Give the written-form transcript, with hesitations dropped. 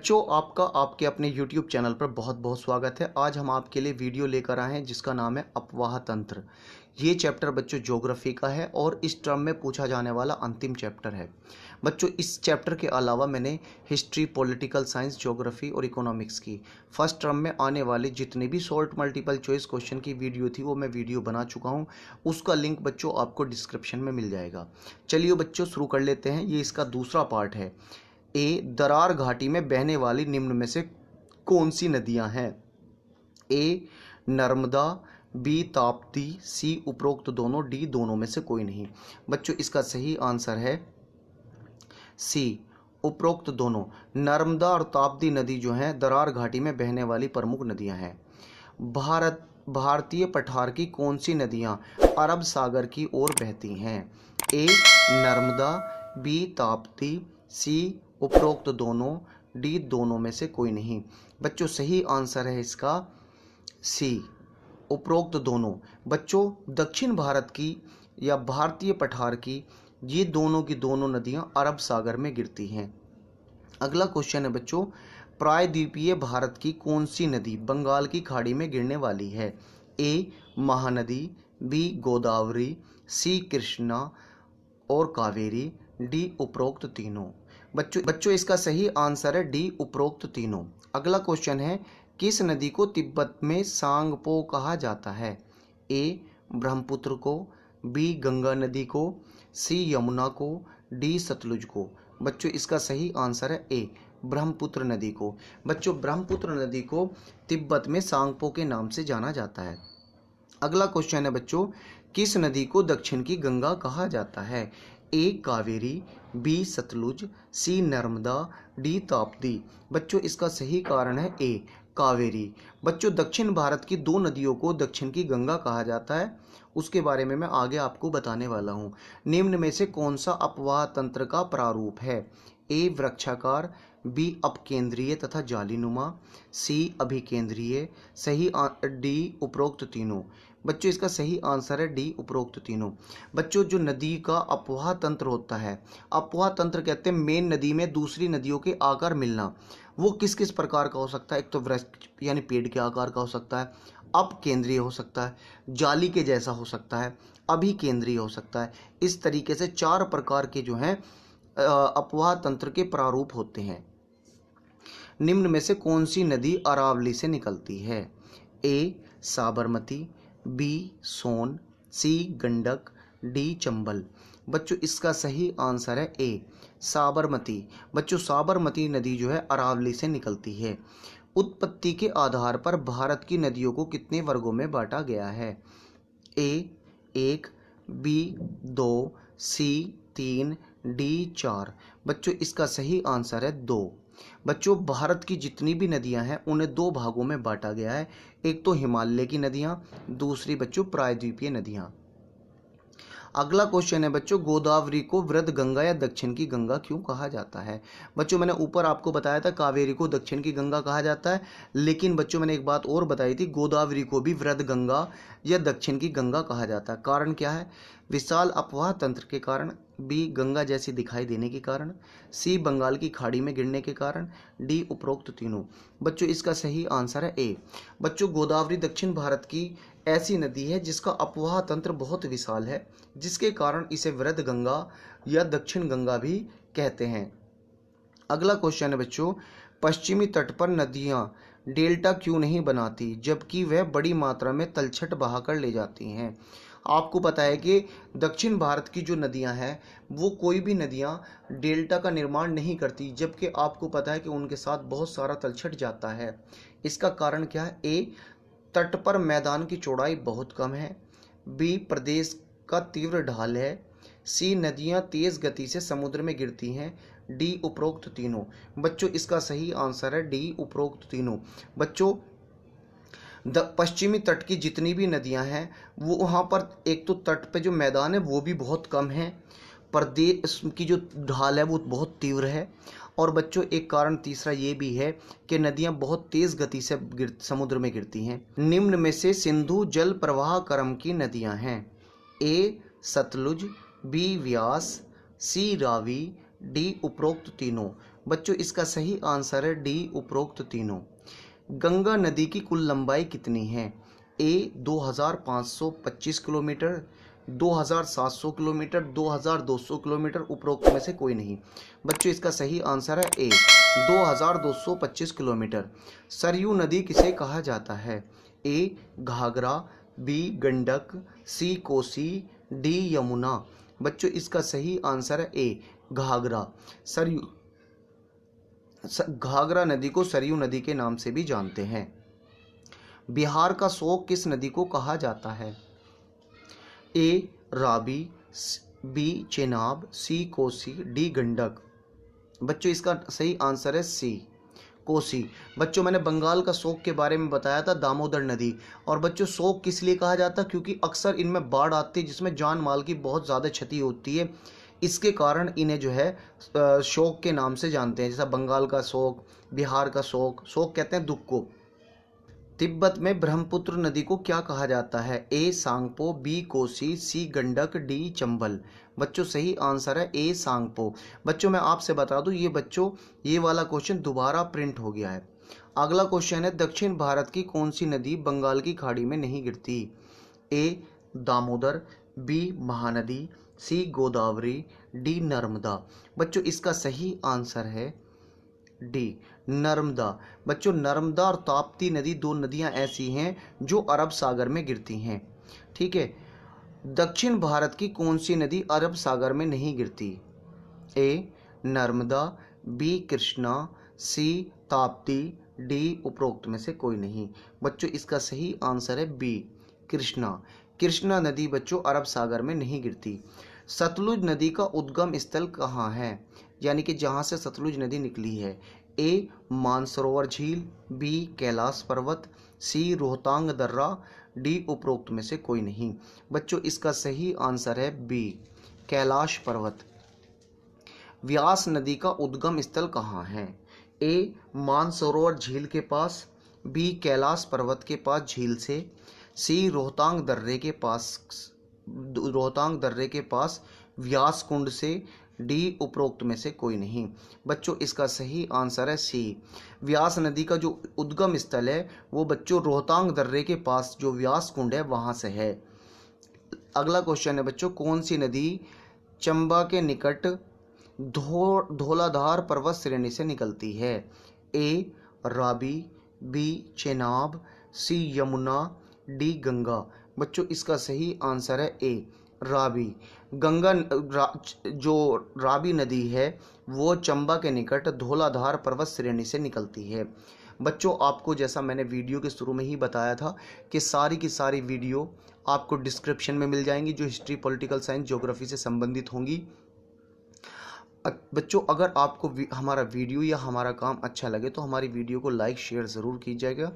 बच्चों, आपका आपके अपने YouTube चैनल पर बहुत बहुत स्वागत है। आज हम आपके लिए वीडियो लेकर आए हैं जिसका नाम है अपवाह तंत्र। ये चैप्टर बच्चों ज्योग्राफी का है और इस टर्म में पूछा जाने वाला अंतिम चैप्टर है। बच्चों, इस चैप्टर के अलावा मैंने हिस्ट्री, पॉलिटिकल साइंस, ज्योग्राफी और इकोनॉमिक्स की फर्स्ट टर्म में आने वाले जितने भी शॉर्ट मल्टीपल चॉइस क्वेश्चन की वीडियो थी वो मैं वीडियो बना चुका हूँ। उसका लिंक बच्चों आपको डिस्क्रिप्शन में मिल जाएगा। चलिए बच्चों शुरू कर लेते हैं। ये इसका दूसरा पार्ट है। दरार घाटी में बहने वाली निम्न में से कौन सी नदियां हैं? ए नर्मदा, बी ताप्ती, सी उपरोक्त दोनों, डी दोनों में से कोई नहीं। बच्चों, इसका सही आंसर है सी उपरोक्त दोनों। नर्मदा और ताप्ती नदी जो है दरार घाटी में बहने वाली प्रमुख नदियां हैं। भारतीय पठार की कौन सी नदियां अरब सागर की ओर बहती हैं? ए नर्मदा, बी ताप्ती, सी उपरोक्त दोनों, डी दोनों में से कोई नहीं। बच्चों, सही आंसर है इसका सी उपरोक्त दोनों। बच्चों, दक्षिण भारत की या भारतीय पठार की ये दोनों की दोनों नदियां अरब सागर में गिरती हैं। अगला क्वेश्चन है बच्चों, प्रायद्वीपीय भारत की कौन सी नदी बंगाल की खाड़ी में गिरने वाली है? ए महानदी, बी गोदावरी, सी कृष्णा और कावेरी, डी उपरोक्त तीनों। बच्चों इसका सही आंसर है डी उपरोक्त तीनों। अगला क्वेश्चन है, किस नदी को तिब्बत में सांगपो कहा जाता है? ए ब्रह्मपुत्र को, बी गंगा नदी को, सी यमुना को, डी सतलुज को। बच्चों, इसका सही आंसर है ए ब्रह्मपुत्र नदी को। बच्चों, ब्रह्मपुत्र नदी को तिब्बत में सांगपो के नाम से जाना जाता है। अगला क्वेश्चन है बच्चों, किस नदी को दक्षिण की गंगा कहा जाता है? ए कावेरी, बी सतलुज, सी नर्मदा, डी ताप्ती। बच्चों, इसका सही कारण है ए कावेरी। बच्चों, दक्षिण भारत की दो नदियों को दक्षिण की गंगा कहा जाता है, उसके बारे में मैं आगे आपको बताने वाला हूँ। निम्न में से कौन सा अपवाह तंत्र का प्रारूप है? ए वृक्षाकार, बी अपकेंद्रीय तथा जालीनुमा, सी अभिकेंद्रीय, डी उपरोक्त तीनों। बच्चों, इसका सही आंसर है डी उपरोक्त तीनों। बच्चों, जो नदी का अपवाह तंत्र होता है, अपवाह तंत्र कहते हैं मेन नदी में दूसरी नदियों के आकर मिलना। वो किस किस प्रकार का हो सकता है? एक तो वृक्ष यानी पेड़ के आकार का हो सकता है, अपकेंद्रीय हो सकता है, जाली के जैसा हो सकता है, अभिकेंद्रीय हो सकता है। इस तरीके से चार प्रकार के जो हैं अपवाह तंत्र के प्रारूप होते हैं। निम्न में से कौन सी नदी अरावली से निकलती है? ए साबरमती, बी सोन, सी गंडक, डी चंबल। बच्चों, इसका सही आंसर है ए साबरमती। बच्चों, साबरमती नदी जो है अरावली से निकलती है। उत्पत्ति के आधार पर भारत की नदियों को कितने वर्गों में बांटा गया है? ए 1, बी 2, सी 3, डी 4। बच्चों, इसका सही आंसर है 2। बच्चों, भारत की जितनी भी नदियां हैं उन्हें दो भागों में बांटा गया है। एक तो हिमालय की नदियां, दूसरी बच्चों प्रायद्वीपीय नदियां। अगला क्वेश्चन है बच्चों, गोदावरी को वृद्ध गंगा या दक्षिण की गंगा क्यों कहा जाता है? बच्चों, मैंने ऊपर आपको बताया था कावेरी को दक्षिण की गंगा कहा जाता है, लेकिन बच्चों मैंने एक बात और बताई थी, गोदावरी को भी वृद्ध गंगा या दक्षिण की गंगा कहा जाता है। कारण क्या है? विशाल अपवाह तंत्र के कारण, बी गंगा जैसी दिखाई देने के कारण, सी बंगाल की खाड़ी में गिरने के कारण, डी उपरोक्त तीनों। बच्चों, इसका सही आंसर है ए। बच्चों, गोदावरी दक्षिण भारत की ऐसी नदी है जिसका अपवाह तंत्र बहुत विशाल है, जिसके कारण इसे वृद्ध गंगा या दक्षिण गंगा भी कहते हैं। अगला क्वेश्चन है बच्चों, पश्चिमी तट पर नदियां डेल्टा क्यों नहीं बनाती जबकि वह बड़ी मात्रा में तलछट बहाकर ले जाती हैं? आपको पता है कि दक्षिण भारत की जो नदियां हैं वो कोई भी नदियां डेल्टा का निर्माण नहीं करती, जबकि आपको पता है कि उनके साथ बहुत सारा तलछट जाता है। इसका कारण क्या है? ए तट पर मैदान की चौड़ाई बहुत कम है, बी प्रदेश का तीव्र ढाल है, सी नदियां तेज गति से समुद्र में गिरती हैं, डी उपरोक्त तीनों। बच्चों, इसका सही आंसर है डी उपरोक्त तीनों। बच्चों, पश्चिमी तट की जितनी भी नदियां हैं वो वहाँ पर एक तो तट पे जो मैदान है वो भी बहुत कम है, प्रदेश की जो ढाल है वो बहुत तीव्र है, और बच्चों एक कारण तीसरा ये भी है कि नदियां बहुत तेज गति से समुद्र में गिरती हैं। निम्न में से सिंधु जल प्रवाह क्रम की नदियां हैं? ए सतलुज, बी व्यास, सी रावी, डी उपरोक्त तीनों। बच्चों इसका सही आंसर है डी उपरोक्त तीनों। गंगा नदी की कुल लंबाई कितनी है? ए 2525 किलोमीटर, 2700 किलोमीटर, 2200 किलोमीटर, उपरोक्त में से कोई नहीं। बच्चों इसका सही आंसर है ए 2225 किलोमीटर। सरयू नदी किसे कहा जाता है? ए घाघरा, बी गंडक, सी कोसी, डी यमुना। बच्चों इसका सही आंसर है ए घाघरा। सरयू घाघरा नदी को सरयू नदी के नाम से भी जानते हैं। बिहार का शोक किस नदी को कहा जाता है? ए रावी, बी चेनाब, सी कोसी, डी गंडक। बच्चों इसका सही आंसर है सी कोसी। बच्चों मैंने बंगाल का शोक के बारे में बताया था, दामोदर नदी। और बच्चों शोक किस लिए कहा जाता है? क्योंकि अक्सर इनमें बाढ़ आती है जिसमें जान माल की बहुत ज़्यादा क्षति होती है, इसके कारण इन्हें जो है शोक के नाम से जानते हैं। जैसा बंगाल का शोक, बिहार का शोक, शोक कहते हैं दुख को। तिब्बत में ब्रह्मपुत्र नदी को क्या कहा जाता है? ए सांगपो, बी कोसी, सी गंडक, डी चंबल। बच्चों सही आंसर है ए सांगपो। बच्चों मैं आपसे बता दूं, ये वाला क्वेश्चन दोबारा प्रिंट हो गया है। अगला क्वेश्चन है, दक्षिण भारत की कौन सी नदी बंगाल की खाड़ी में नहीं गिरती? ए दामोदर, बी महानदी, सी गोदावरी, डी नर्मदा। बच्चों इसका सही आंसर है डी नर्मदा। बच्चों नर्मदा और ताप्ती नदी दो नदियां ऐसी हैं जो अरब सागर में गिरती हैं। ठीक है। दक्षिण भारत की कौन सी नदी अरब सागर में नहीं गिरती? ए नर्मदा, बी कृष्णा, सी ताप्ती, डी उपरोक्त में से कोई नहीं। बच्चों इसका सही आंसर है बी कृष्णा। कृष्णा नदी बच्चों अरब सागर में नहीं गिरती। सतलुज नदी का उद्गम स्थल कहाँ है? यानी कि जहाँ से सतलुज नदी निकली है। ए मानसरोवर झील, बी कैलाश पर्वत, सी रोहतांग दर्रा, डी उपरोक्त में से कोई नहीं। बच्चों इसका सही आंसर है बी कैलाश पर्वत। व्यास नदी का उद्गम स्थल कहाँ है? ए मानसरोवर झील के पास, बी कैलाश पर्वत के पास झील से, सी रोहतांग दर्रे के पास व्यास कुंड से, डी उपरोक्त में से कोई नहीं। बच्चों इसका सही आंसर है सी व्यास नदी का जो उद्गम स्थल है वो बच्चों रोहतांग दर्रे के पास जो व्यास कुंड है वहाँ से है। अगला क्वेश्चन है बच्चों, कौन सी नदी चंबा के निकट धौलाधार पर्वत श्रेणी से निकलती है? ए रावी, बी चेनाब, सी यमुना, डी गंगा। बच्चों इसका सही आंसर है ए रावी। जो रावी नदी है वो चंबा के निकट धौलाधार पर्वत श्रेणी से निकलती है। बच्चों आपको जैसा मैंने वीडियो के शुरू में ही बताया था कि सारी की सारी वीडियो आपको डिस्क्रिप्शन में मिल जाएंगी जो हिस्ट्री, पॉलिटिकल साइंस, ज्योग्राफी से संबंधित होंगी। बच्चों अगर आपको हमारा वीडियो या हमारा काम अच्छा लगे तो हमारी वीडियो को लाइक शेयर ज़रूर कीजिएगा।